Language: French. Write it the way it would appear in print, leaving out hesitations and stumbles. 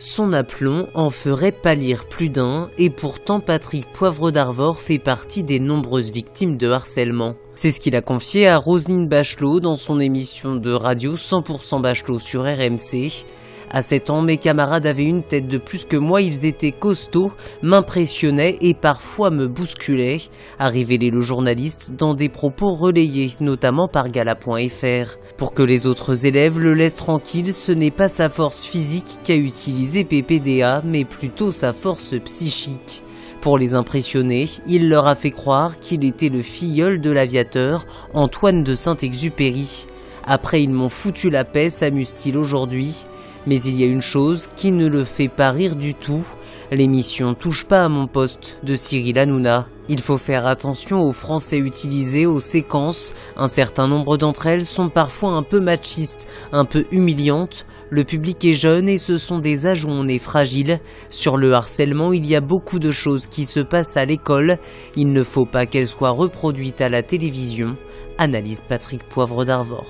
Son aplomb en ferait pâlir plus d'un, et pourtant Patrick Poivre d'Arvor fait partie des nombreuses victimes de harcèlement. C'est ce qu'il a confié à Roselyne Bachelot dans son émission de radio 100% Bachelot sur RMC. À 7 ans, mes camarades avaient une tête de plus que moi, ils étaient costauds, m'impressionnaient et parfois me bousculaient, a révélé le journaliste dans des propos relayés, notamment par Gala.fr. Pour que les autres élèves le laissent tranquille, ce n'est pas sa force physique qu'a utilisé PPDA, mais plutôt sa force psychique. Pour les impressionner, il leur a fait croire qu'il était le filleul de l'aviateur Antoine de Saint-Exupéry. Après, ils m'ont foutu la paix, s'amuse-t-il aujourd'hui. Mais il y a une chose qui ne le fait pas rire du tout, l'émission Touche pas à mon poste de Cyril Hanouna. Il faut faire attention aux français utilisés, aux séquences, un certain nombre d'entre elles sont parfois un peu machistes, un peu humiliantes. Le public est jeune et ce sont des âges où on est fragile. Sur le harcèlement, il y a beaucoup de choses qui se passent à l'école, il ne faut pas qu'elles soient reproduites à la télévision, analyse Patrick Poivre d'Arvor.